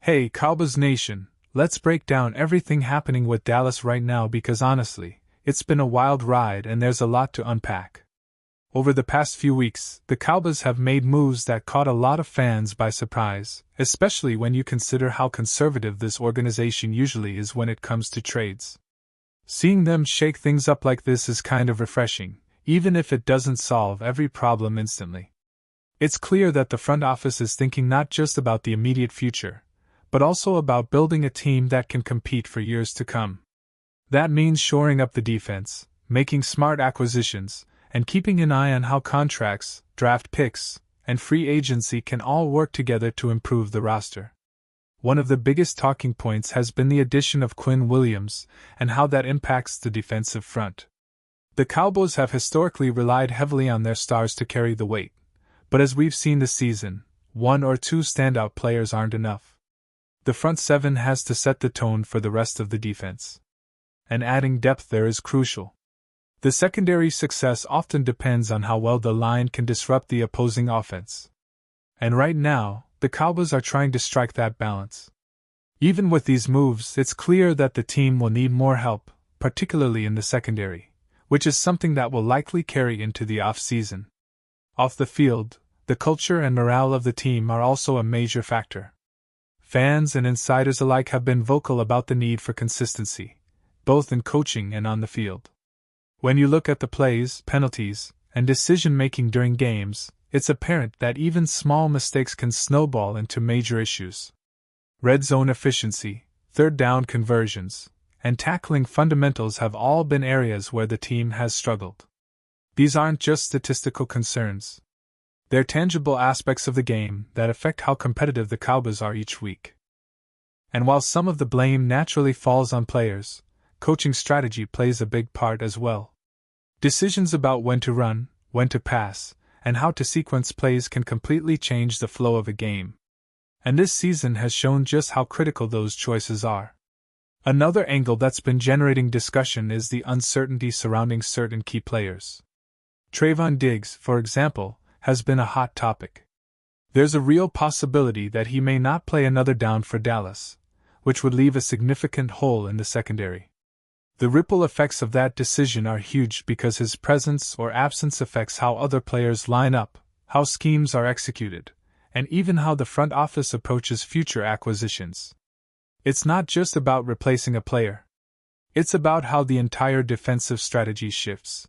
Hey, Cowboys Nation, let's break down everything happening with Dallas right now because honestly, it's been a wild ride and there's a lot to unpack. Over the past few weeks, the Cowboys have made moves that caught a lot of fans by surprise, especially when you consider how conservative this organization usually is when it comes to trades. Seeing them shake things up like this is kind of refreshing, even if it doesn't solve every problem instantly. It's clear that the front office is thinking not just about the immediate future, but also about building a team that can compete for years to come. That means shoring up the defense, making smart acquisitions, and keeping an eye on how contracts, draft picks, and free agency can all work together to improve the roster. One of the biggest talking points has been the addition of Quinn Williams and how that impacts the defensive front. The Cowboys have historically relied heavily on their stars to carry the weight, but as we've seen this season, one or two standout players aren't enough. The front seven has to set the tone for the rest of the defense. And adding depth there is crucial. The secondary's success often depends on how well the line can disrupt the opposing offense. And right now, the Cowboys are trying to strike that balance. Even with these moves, it's clear that the team will need more help, particularly in the secondary, which is something that will likely carry into the off-season. Off the field, the culture and morale of the team are also a major factor. Fans and insiders alike have been vocal about the need for consistency, both in coaching and on the field. When you look at the plays, penalties, and decision-making during games, it's apparent that even small mistakes can snowball into major issues. Red zone efficiency, third down conversions, and tackling fundamentals have all been areas where the team has struggled. These aren't just statistical concerns. They're tangible aspects of the game that affect how competitive the Cowboys are each week. And while some of the blame naturally falls on players, coaching strategy plays a big part as well. Decisions about when to run, when to pass, and how to sequence plays can completely change the flow of a game. And this season has shown just how critical those choices are. Another angle that's been generating discussion is the uncertainty surrounding certain key players. Trayvon Diggs, for example, has been a hot topic. There's a real possibility that he may not play another down for Dallas, which would leave a significant hole in the secondary. The ripple effects of that decision are huge because his presence or absence affects how other players line up, how schemes are executed, and even how the front office approaches future acquisitions. It's not just about replacing a player. It's about how the entire defensive strategy shifts.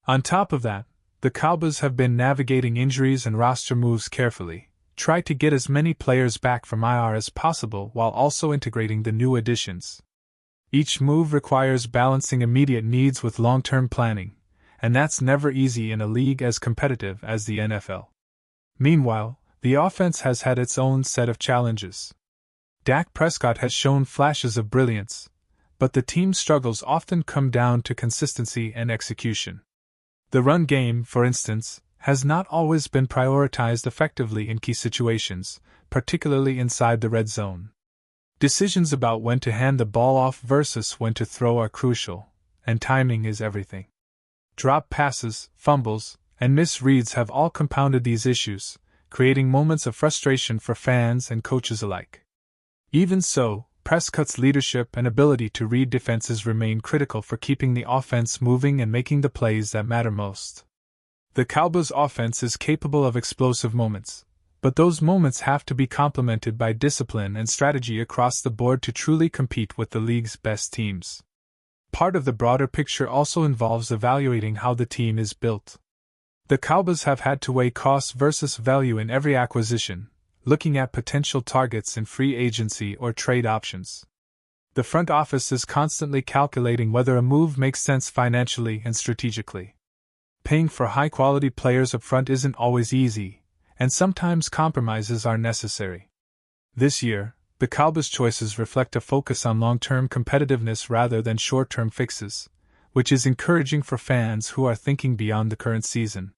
On top of that, the Cowboys have been navigating injuries and roster moves carefully, try to get as many players back from IR as possible while also integrating the new additions. Each move requires balancing immediate needs with long-term planning, and that's never easy in a league as competitive as the NFL. Meanwhile, the offense has had its own set of challenges. Dak Prescott has shown flashes of brilliance, but the team's struggles often come down to consistency and execution. The run game, for instance, has not always been prioritized effectively in key situations, particularly inside the red zone. Decisions about when to hand the ball off versus when to throw are crucial, and timing is everything. Drop passes, fumbles, and misreads have all compounded these issues, creating moments of frustration for fans and coaches alike. Even so, Prescott's leadership and ability to read defenses remain critical for keeping the offense moving and making the plays that matter most. The Cowboys' offense is capable of explosive moments, but those moments have to be complemented by discipline and strategy across the board to truly compete with the league's best teams. Part of the broader picture also involves evaluating how the team is built. The Cowboys have had to weigh cost versus value in every acquisition, looking at potential targets in free agency or trade options. The front office is constantly calculating whether a move makes sense financially and strategically. Paying for high-quality players up front isn't always easy, and sometimes compromises are necessary. This year, the Cowboys' choices reflect a focus on long-term competitiveness rather than short-term fixes, which is encouraging for fans who are thinking beyond the current season.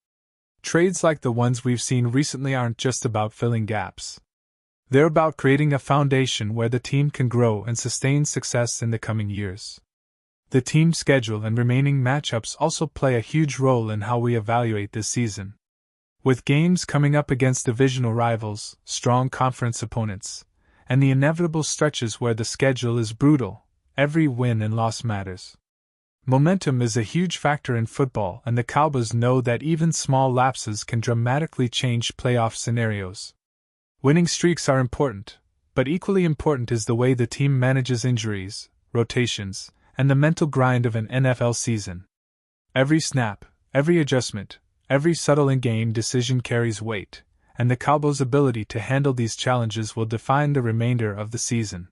Trades like the ones we've seen recently aren't just about filling gaps. They're about creating a foundation where the team can grow and sustain success in the coming years. The team schedule and remaining matchups also play a huge role in how we evaluate this season. With games coming up against divisional rivals, strong conference opponents, and the inevitable stretches where the schedule is brutal, every win and loss matters. Momentum is a huge factor in football, and the Cowboys know that even small lapses can dramatically change playoff scenarios. Winning streaks are important, but equally important is the way the team manages injuries, rotations, and the mental grind of an NFL season. Every snap, every adjustment, every subtle in-game decision carries weight, and the Cowboys' ability to handle these challenges will define the remainder of the season.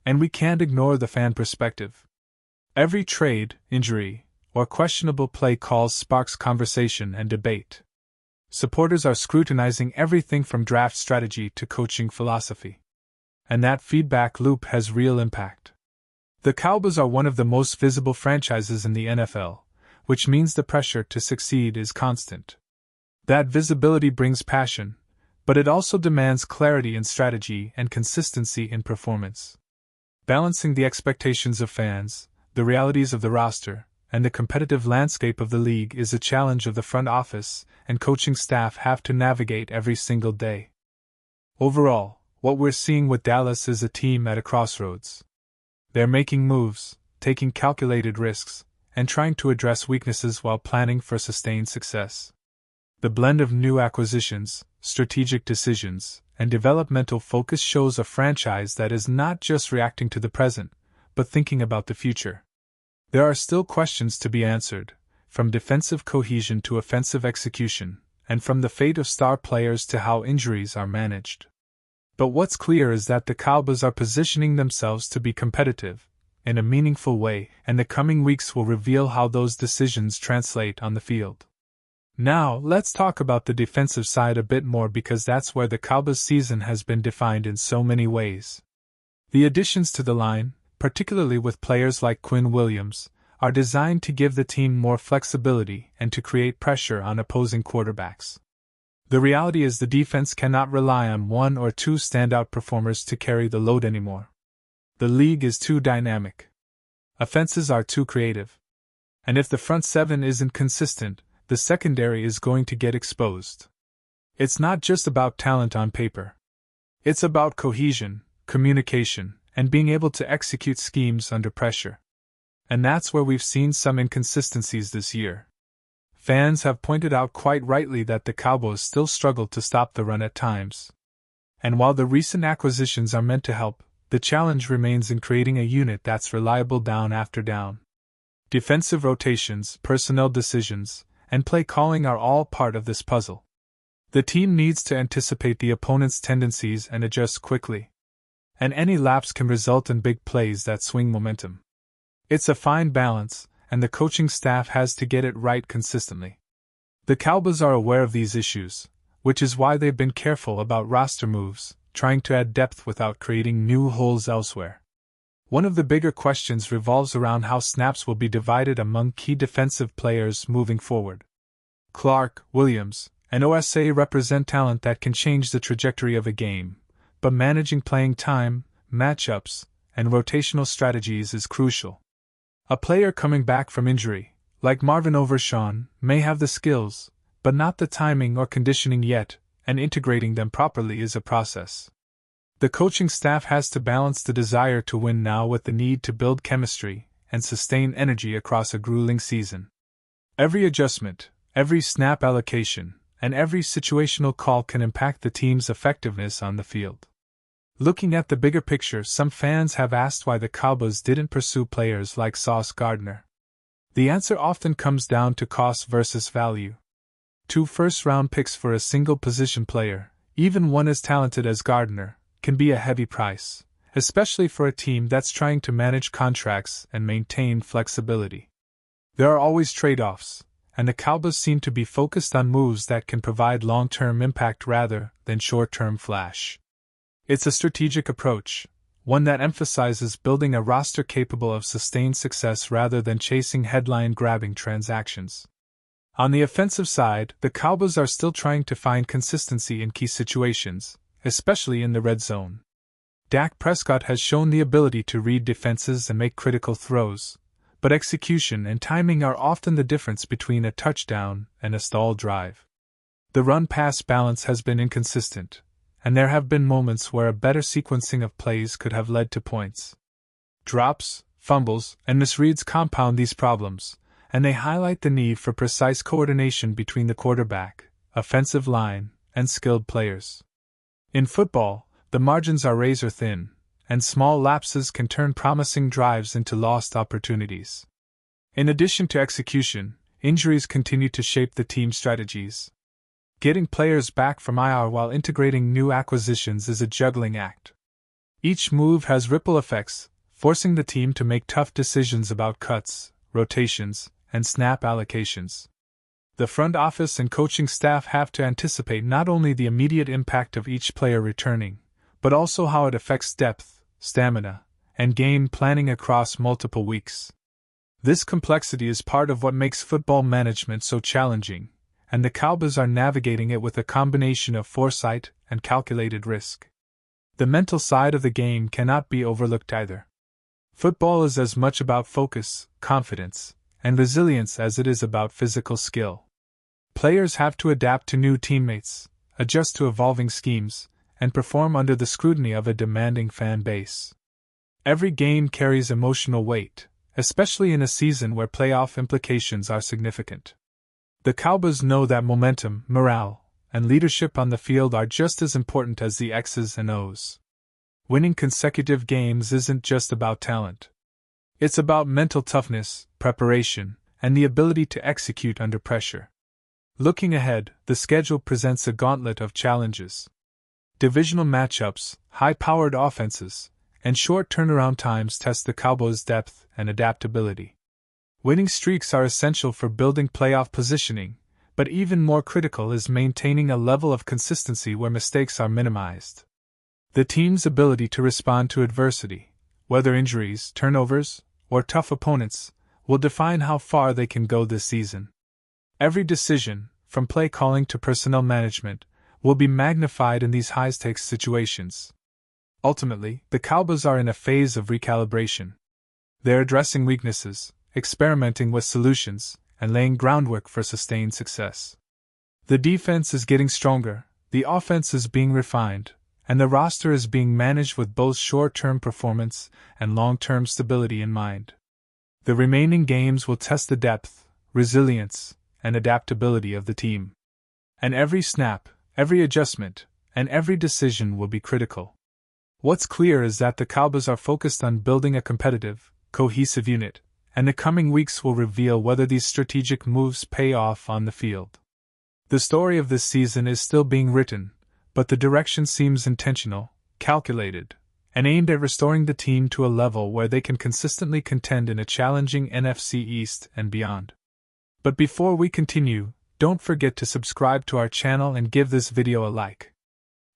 And we can't ignore the fan perspective. Every trade, injury, or questionable play calls sparks conversation and debate. Supporters are scrutinizing everything from draft strategy to coaching philosophy. And that feedback loop has real impact. The Cowboys are one of the most visible franchises in the NFL, which means the pressure to succeed is constant. That visibility brings passion, but it also demands clarity in strategy and consistency in performance. Balancing the expectations of fans, the realities of the roster, and the competitive landscape of the league is a challenge of the front office and coaching staff have to navigate every single day. Overall, what we're seeing with Dallas is a team at a crossroads. They're making moves, taking calculated risks, and trying to address weaknesses while planning for sustained success. The blend of new acquisitions, strategic decisions, and developmental focus shows a franchise that is not just reacting to the present, but thinking about the future. There are still questions to be answered, from defensive cohesion to offensive execution, and from the fate of star players to how injuries are managed. But what's clear is that the Cowboys are positioning themselves to be competitive, in a meaningful way, and the coming weeks will reveal how those decisions translate on the field. Now, let's talk about the defensive side a bit more because that's where the Cowboys' season has been defined in so many ways. The additions to the line, particularly with players like Quinn Williams, are designed to give the team more flexibility and to create pressure on opposing quarterbacks. The reality is the defense cannot rely on one or two standout performers to carry the load anymore. The league is too dynamic. Offenses are too creative. And if the front seven isn't consistent, the secondary is going to get exposed. It's not just about talent on paper. It's about cohesion, communication, and being able to execute schemes under pressure. And that's where we've seen some inconsistencies this year. Fans have pointed out quite rightly that the Cowboys still struggle to stop the run at times. And while the recent acquisitions are meant to help, the challenge remains in creating a unit that's reliable down after down. Defensive rotations, personnel decisions, and play calling are all part of this puzzle. The team needs to anticipate the opponent's tendencies and adjust quickly. And any lapse can result in big plays that swing momentum. It's a fine balance, and the coaching staff has to get it right consistently. The Cowboys are aware of these issues, which is why they've been careful about roster moves, trying to add depth without creating new holes elsewhere. One of the bigger questions revolves around how snaps will be divided among key defensive players moving forward. Clark, Williams, and OSA represent talent that can change the trajectory of a game, but managing playing time, matchups, and rotational strategies is crucial. A player coming back from injury, like Marvin Overshawn, may have the skills, but not the timing or conditioning yet, and integrating them properly is a process. The coaching staff has to balance the desire to win now with the need to build chemistry and sustain energy across a grueling season. Every adjustment, every snap allocation, and every situational call can impact the team's effectiveness on the field. Looking at the bigger picture, some fans have asked why the Cowboys didn't pursue players like Sauce Gardner. The answer often comes down to cost versus value. 2 first-round picks for a single position player, even one as talented as Gardner, can be a heavy price, especially for a team that's trying to manage contracts and maintain flexibility. There are always trade-offs, and the Cowboys seem to be focused on moves that can provide long-term impact rather than short-term flash. It's a strategic approach, one that emphasizes building a roster capable of sustained success rather than chasing headline-grabbing transactions. On the offensive side, the Cowboys are still trying to find consistency in key situations, especially in the red zone. Dak Prescott has shown the ability to read defenses and make critical throws, but execution and timing are often the difference between a touchdown and a stalled drive. The run-pass balance has been inconsistent, and there have been moments where a better sequencing of plays could have led to points. Drops, fumbles, and misreads compound these problems, and they highlight the need for precise coordination between the quarterback, offensive line, and skilled players. In football, the margins are razor thin, and small lapses can turn promising drives into lost opportunities. In addition to execution, injuries continue to shape the team's strategies. Getting players back from IR while integrating new acquisitions is a juggling act. Each move has ripple effects, forcing the team to make tough decisions about cuts, rotations, and snap allocations. The front office and coaching staff have to anticipate not only the immediate impact of each player returning, but also how it affects depth, stamina, and game planning across multiple weeks. This complexity is part of what makes football management so challenging, and the Cowboys are navigating it with a combination of foresight and calculated risk. The mental side of the game cannot be overlooked either. Football is as much about focus, confidence, and resilience as it is about physical skill. Players have to adapt to new teammates, adjust to evolving schemes, and perform under the scrutiny of a demanding fan base. Every game carries emotional weight, especially in a season where playoff implications are significant. The Cowboys know that momentum, morale, and leadership on the field are just as important as the X's and O's. Winning consecutive games isn't just about talent. It's about mental toughness, preparation, and the ability to execute under pressure. Looking ahead, the schedule presents a gauntlet of challenges. Divisional matchups, high-powered offenses, and short turnaround times test the Cowboys' depth and adaptability. Winning streaks are essential for building playoff positioning, but even more critical is maintaining a level of consistency where mistakes are minimized. The team's ability to respond to adversity, whether injuries, turnovers, or tough opponents, will define how far they can go this season. Every decision, from play calling to personnel management, will be magnified in these high-stakes situations. Ultimately, the Cowboys are in a phase of recalibration. They're addressing weaknesses, experimenting with solutions, and laying groundwork for sustained success. The defense is getting stronger, the offense is being refined, and the roster is being managed with both short-term performance and long-term stability in mind. The remaining games will test the depth, resilience, and adaptability of the team. And every snap, every adjustment, and every decision will be critical. What's clear is that the Cowboys are focused on building a competitive, cohesive unit, and the coming weeks will reveal whether these strategic moves pay off on the field. The story of this season is still being written, but the direction seems intentional, calculated, and aimed at restoring the team to a level where they can consistently contend in a challenging NFC East and beyond. But before we continue, don't forget to subscribe to our channel and give this video a like.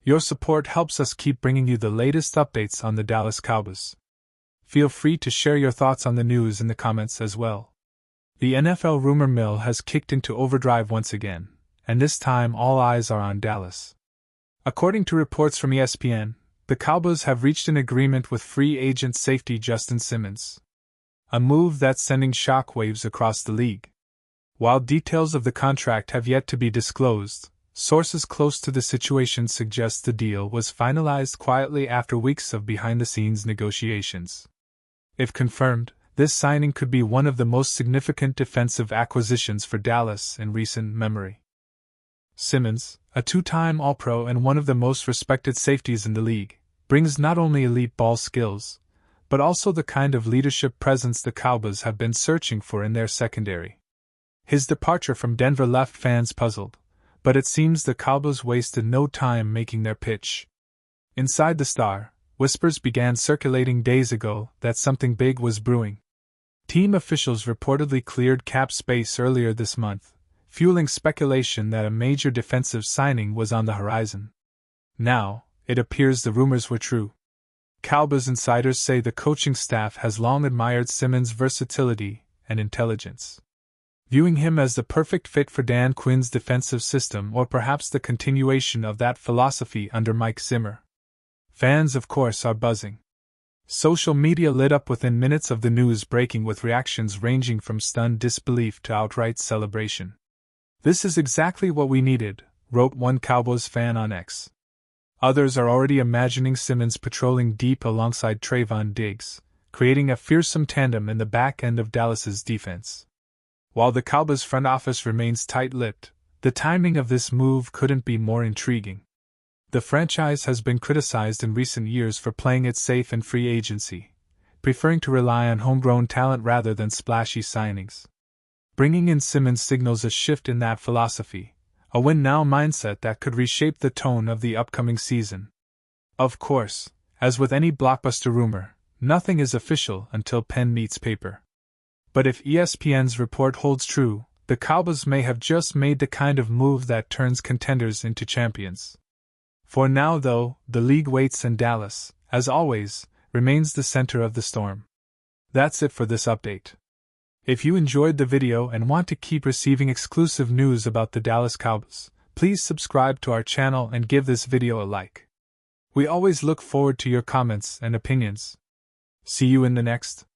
Your support helps us keep bringing you the latest updates on the Dallas Cowboys. Feel free to share your thoughts on the news in the comments as well. The NFL rumor mill has kicked into overdrive once again, and this time all eyes are on Dallas. According to reports from ESPN, the Cowboys have reached an agreement with free agent safety JUSTIN SIMMONS. A move that's sending shockwaves across the league. While details of the contract have yet to be disclosed, sources close to the situation suggest the deal was finalized quietly after weeks of behind-the-scenes negotiations. If confirmed, this signing could be one of the most significant defensive acquisitions for Dallas in recent memory. Simmons, a two-time All-Pro and one of the most respected safeties in the league, brings not only elite ball skills, but also the kind of leadership presence the Cowboys have been searching for in their secondary. His departure from Denver left fans puzzled, but it seems the Cowboys wasted no time making their pitch. Inside the Star, whispers began circulating days ago that something big was brewing. Team officials reportedly cleared cap space earlier this month, fueling speculation that a major defensive signing was on the horizon. Now, it appears the rumors were true. Cowboys insiders say the coaching staff has long admired Simmons' versatility and intelligence, viewing him as the perfect fit for Dan Quinn's defensive system or perhaps the continuation of that philosophy under Mike Zimmer. Fans, of course, are buzzing. Social media lit up within minutes of the news breaking with reactions ranging from stunned disbelief to outright celebration. "This is exactly what we needed," wrote one Cowboys fan on X. Others are already imagining Simmons patrolling deep alongside Trayvon Diggs, creating a fearsome tandem in the back end of Dallas's defense. While the Cowboys front office remains tight-lipped, the timing of this move couldn't be more intriguing. The franchise has been criticized in recent years for playing it safe in free agency, preferring to rely on homegrown talent rather than splashy signings. Bringing in Simmons signals a shift in that philosophy, a win-now mindset that could reshape the tone of the upcoming season. Of course, as with any blockbuster rumor, nothing is official until pen meets paper. But if ESPN's report holds true, the Cowboys may have just made the kind of move that turns contenders into champions. For now, though, the league waits and Dallas, as always, remains the center of the storm. That's it for this update. If you enjoyed the video and want to keep receiving exclusive news about the Dallas Cowboys, please subscribe to our channel and give this video a like. We always look forward to your comments and opinions. See you in the next